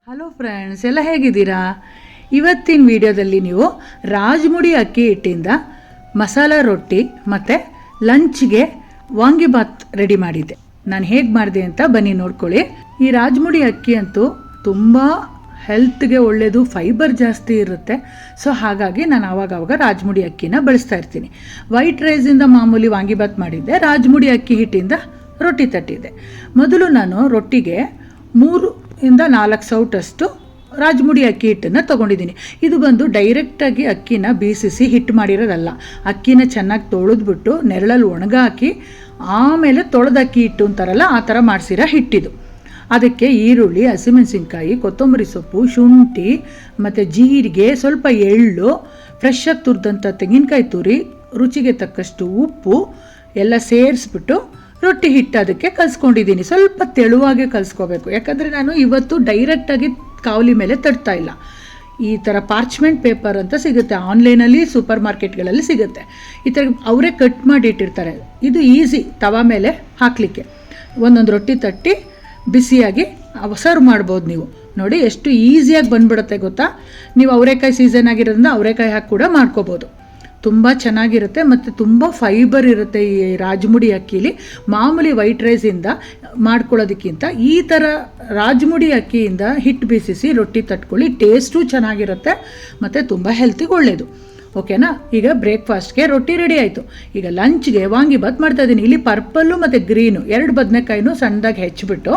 Hello friends, ಎಲ್ಲ ಹೇಗಿದ್ದೀರಾ? ಇವತ್ತಿನ ವಿಡಿಯೋದಲ್ಲಿ ನೀವು ರಾಜಮುಡಿ ಅಕ್ಕಿ ಹಿಟ್ಟಿಂದ ಮಸಾಲ ರೊಟ್ಟಿ ಮತ್ತು ಲಂಚ್ಗೆ ವಾಂಗಿಬಾತ್ ರೆಡಿ ಮಾಡಿದ್ದೆ. ನಾನು ಹೇಗೆ ಮಾಡಿದೆ ಅಂತ ಬನ್ನಿ ನೋಡ್ಕೊಳ್ಳಿ. ಈ ರಾಜಮುಡಿ ಅಕ್ಕಿ ಅಂತೂ ತುಂಬ ಹೆಲ್ತ್ಗೆ ಒಳ್ಳೆಯದು, ಫೈಬರ್ ಜಾಸ್ತಿ ಇರುತ್ತೆ. ಸೊ ಹಾಗಾಗಿ ನಾನು ಆವಾಗವಾಗ ರಾಜಮುಡಿ ಅಕ್ಕಿನ ಬಳಸ್ತಾ ಇರ್ತೀನಿ. ವೈಟ್ ರೈಸಿಂದ ಮಾಮೂಲಿ ವಾಂಗಿಬಾತ್ ಮಾಡಿದ್ದೆ, ರಾಜಮುಡಿ ಅಕ್ಕಿ ಹಿಟ್ಟಿಂದ ರೊಟ್ಟಿ ತಟ್ಟಿದ್ದೆ. ಮೊದಲು ನಾನು ರೊಟ್ಟಿಗೆ 3-4 ಸೌಟಷ್ಟು ರಾಜಮುಡಿ ಅಕ್ಕಿ ಹಿಟ್ಟನ್ನು ತೊಗೊಂಡಿದ್ದೀನಿ. ಇದು ಬಂದು ಡೈರೆಕ್ಟಾಗಿ ಅಕ್ಕಿನ ಬೀಸಿಸಿ ಹಿಟ್ಟು ಮಾಡಿರೋದಲ್ಲ. ಅಕ್ಕಿನ ಚೆನ್ನಾಗಿ ತೊಳೆದ್ಬಿಟ್ಟು ನೆರಳಲ್ಲಿ ಒಣಗಾಕಿ ಆಮೇಲೆ ತೊಳೆದ ಅಕ್ಕಿ ಹಿಟ್ಟು ಅಂತಾರಲ್ಲ, ಆ ಥರ ಮಾಡಿಸಿರೋ ಹಿಟ್ಟಿದು. ಅದಕ್ಕೆ ಈರುಳ್ಳಿ, ಹಸಿಮೆಣಸಿನ್ಕಾಯಿ, ಕೊತ್ತಂಬರಿ ಸೊಪ್ಪು, ಶುಂಠಿ ಮತ್ತು ಜೀರಿಗೆ, ಸ್ವಲ್ಪ ಎಳ್ಳು, ಫ್ರೆಶ್ಶಾಗಿ ತುರಿದಂಥ ತೆಂಗಿನಕಾಯಿ ತುರಿ, ರುಚಿಗೆ ತಕ್ಕಷ್ಟು ಉಪ್ಪು ಎಲ್ಲ ಸೇರಿಸ್ಬಿಟ್ಟು ರೊಟ್ಟಿ ಹಿಟ್ಟು ಅದಕ್ಕೆ ಕಲಿಸ್ಕೊಂಡಿದ್ದೀನಿ. ಸ್ವಲ್ಪ ತೆಳುವಾಗೆ ಕಲಿಸ್ಕೋಬೇಕು, ಯಾಕಂದರೆ ನಾನು ಇವತ್ತು ಡೈರೆಕ್ಟಾಗಿ ಕಾವಲಿ ಮೇಲೆ ತಡ್ತಾ ಇಲ್ಲ. ಈ ಥರ ಪಾರ್ಚ್ಮೆಂಟ್ ಪೇಪರ್ ಅಂತ ಸಿಗುತ್ತೆ ಆನ್ಲೈನಲ್ಲಿ, ಸೂಪರ್ ಮಾರ್ಕೆಟ್ಗಳಲ್ಲಿ ಸಿಗುತ್ತೆ. ಈ ಥರ ಅವರೇ ಕಟ್ ಮಾಡಿ ಇಟ್ಟಿರ್ತಾರೆ. ಇದು ಈಸಿ ತವಾ ಮೇಲೆ ಹಾಕಲಿಕ್ಕೆ. ಒಂದೊಂದು ರೊಟ್ಟಿ ತಟ್ಟಿ ಬಿಸಿಯಾಗಿ ಸರ್ವ್ ಮಾಡ್ಬೋದು. ನೀವು ನೋಡಿ ಎಷ್ಟು ಈಸಿಯಾಗಿ ಬಂದ್ಬಿಡುತ್ತೆ ಗೊತ್ತಾ. ನೀವು ಅವರೆಕಾಯಿ ಸೀಸನ್ ಆಗಿರೋದ್ರಿಂದ ಅವರೆಕಾಯಿ ಹಾಕಿ ಕೂಡ ಮಾಡ್ಕೋಬೋದು. ತುಂಬ ಚೆನ್ನಾಗಿರುತ್ತೆ ಮತ್ತು ತುಂಬ ಫೈಬರ್ ಇರುತ್ತೆ ಈ ರಾಜಮುಡಿ ಅಕ್ಕಿಲಿ. ಮಾಮೂಲಿ ವೈಟ್ ರೈಸಿಂದ ಮಾಡ್ಕೊಳ್ಳೋದಕ್ಕಿಂತ ಈ ಥರ ರಾಜಮುಡಿ ಅಕ್ಕಿಯಿಂದ ಹಿಟ್ಟು ಬೀಸಿಸಿ ರೊಟ್ಟಿ ತಟ್ಕೊಳ್ಳಿ. ಟೇಸ್ಟು ಚೆನ್ನಾಗಿರುತ್ತೆ ಮತ್ತು ತುಂಬ ಹೆಲ್ತಿಗೆ ಒಳ್ಳೆಯದು. ಓಕೆನಾ? ಈಗ ಬ್ರೇಕ್ಫಾಸ್ಟ್ಗೆ ರೊಟ್ಟಿ ರೆಡಿ ಆಯಿತು. ಈಗ ಲಂಚ್ಗೆ ವಾಂಗಿಬಾತ್ ಮಾಡ್ತಾಯಿದ್ದೀನಿ. ಇಲ್ಲಿ ಪರ್ಪಲ್ಲು ಮತ್ತು ಗ್ರೀನು 2 ಬದನೆಕಾಯಿನೂ ಸಣ್ಣದಾಗಿ ಹೆಚ್ಚಿಬಿಟ್ಟು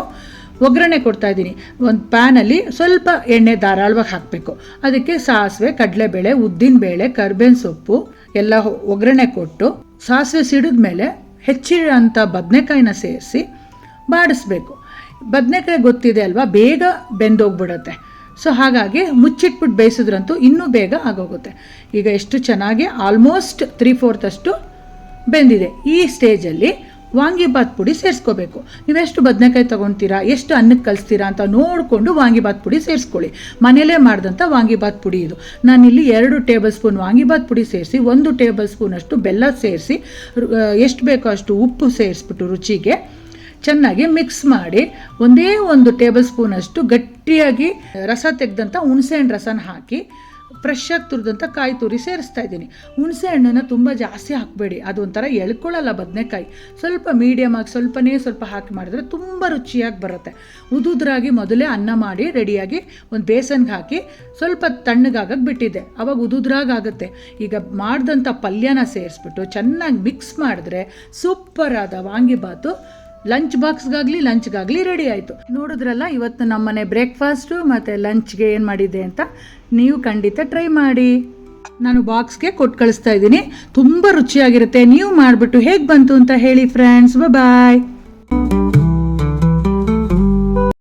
ಒಗ್ಗರಣೆ ಕೊಡ್ತಾಯಿದ್ದೀನಿ. ಒಂದು ಪ್ಯಾನಲ್ಲಿ ಸ್ವಲ್ಪ ಎಣ್ಣೆ ಧಾರಾಳವಾಗಿ ಹಾಕಬೇಕು. ಅದಕ್ಕೆ ಸಾಸಿವೆ, ಕಡಲೆಬೇಳೆ, ಉದ್ದಿನಬೇಳೆ, ಕರ್ಬೇವಿನ ಸೊಪ್ಪು ಎಲ್ಲ ಒಗ್ಗರಣೆ ಕೊಟ್ಟು ಸಾಸಿವೆ ಸಿಡಿದ ಮೇಲೆ ಹೆಚ್ಚಿರೋಂಥ ಬದನೆಕಾಯಿನ ಸೇರಿಸಿ ಬಾಡಿಸ್ಬೇಕು. ಬದನೆಕಾಯಿ ಗೊತ್ತಿದೆ ಅಲ್ವಾ, ಬೇಗ ಬೆಂದೋಗ್ಬಿಡುತ್ತೆ. ಸೊ ಹಾಗಾಗಿ ಮುಚ್ಚಿಟ್ಬಿಟ್ಟು ಬೇಯಿಸಿದ್ರಂತೂ ಇನ್ನೂ ಬೇಗ ಆಗೋಗುತ್ತೆ. ಈಗ ಎಷ್ಟು ಚೆನ್ನಾಗಿ ಆಲ್ಮೋಸ್ಟ್ 3/4 ಬೆಂದಿದೆ. ಈ ಸ್ಟೇಜಲ್ಲಿ ವಾಂಗಿಬಾತ್ ಪುಡಿ ಸೇರಿಸ್ಕೋಬೇಕು. ನೀವೆಷ್ಟು ಬದನೆಕಾಯಿ ತೊಗೊಳ್ತೀರಾ, ಎಷ್ಟು ಅನ್ನಕ್ಕೆ ಕಲಿಸ್ತೀರಾ ಅಂತ ನೋಡಿಕೊಂಡು ವಾಂಗಿಬಾತ್ ಪುಡಿ ಸೇರಿಸ್ಕೊಳ್ಳಿ. ಮನೆಯಲ್ಲೇ ಮಾಡಿದಂಥ ವಾಂಗಿಬಾತ್ ಪುಡಿ ಇದು. ನಾನಿಲ್ಲಿ 2 ಟೇಬಲ್ ಸ್ಪೂನ್ ವಾಂಗಿಬಾತ್ ಪುಡಿ ಸೇರಿಸಿ 1 ಟೇಬಲ್ ಸ್ಪೂನಷ್ಟು ಬೆಲ್ಲ ಸೇರಿಸಿ ಎಷ್ಟು ಬೇಕೋ ಅಷ್ಟು ಉಪ್ಪು ಸೇರಿಸ್ಬಿಟ್ಟು ರುಚಿಗೆ ಚೆನ್ನಾಗಿ ಮಿಕ್ಸ್ ಮಾಡಿ 1 ಟೇಬಲ್ ಸ್ಪೂನಷ್ಟು ಗಟ್ಟಿಯಾಗಿ ರಸ ತೆಗೆದಂಥ ಹುಣಸೆಹಣ್ಣು ರಸನ ಹಾಕಿ ಫ್ರೆಶ್ಶಾಗಿ ತುರಿದಂಥ ಕಾಯಿ ತುರಿ ಸೇರಿಸ್ತಾ ಇದ್ದೀನಿ. ಹುಣಸೆ ಹಣ್ಣನ್ನು ತುಂಬ ಜಾಸ್ತಿ ಹಾಕಬೇಡಿ, ಅದು ಒಂಥರ ಎಳ್ಕೊಳ್ಳಲ್ಲ ಬದನೆಕಾಯಿ. ಸ್ವಲ್ಪ ಮೀಡಿಯಮಾಗಿ ಸ್ವಲ್ಪ ಹಾಕಿ ಮಾಡಿದ್ರೆ ತುಂಬ ರುಚಿಯಾಗಿ ಬರುತ್ತೆ. ಉದುದ್ರಾಗಿ ಮೊದಲೇ ಅನ್ನ ಮಾಡಿ ರೆಡಿಯಾಗಿ ಒಂದು ಬೇಸನ್ಗೆ ಹಾಕಿ ಸ್ವಲ್ಪ ತಣ್ಣಗಾಗಕ್ಕೆ ಬಿಟ್ಟಿದ್ದೆ, ಆವಾಗ ಉದುದ್ರಾಗುತ್ತೆ. ಈಗ ಮಾಡಿದಂಥ ಪಲ್ಯನ ಸೇರಿಸ್ಬಿಟ್ಟು ಚೆನ್ನಾಗಿ ಮಿಕ್ಸ್ ಮಾಡಿದ್ರೆ ಸೂಪರಾದ ವಾಂಗಿಬಾತು ಲಂಚ್ಗಾಗಲಿ ರೆಡಿ ಆಯಿತು. ನೋಡಿದ್ರಲ್ಲ ಇವತ್ತು ನಮ್ಮನೆ ಬ್ರೇಕ್ಫಾಸ್ಟು ಮತ್ತು ಲಂಚ್ಗೆ ಏನು ಮಾಡಿದ್ದೆ ಅಂತ. ನೀವು ಖಂಡಿತ ಟ್ರೈ ಮಾಡಿ. ನಾನು ಬಾಕ್ಸ್ಗೆ ಕೊಟ್ಟು ಕಳಿಸ್ತಾ ಇದ್ದೀನಿ. ತುಂಬ ರುಚಿಯಾಗಿರುತ್ತೆ. ನೀವು ಮಾಡಿಬಿಟ್ಟು ಹೇಗೆ ಬಂತು ಅಂತ ಹೇಳಿ ಫ್ರೆಂಡ್ಸ್. ಬಾಯ್.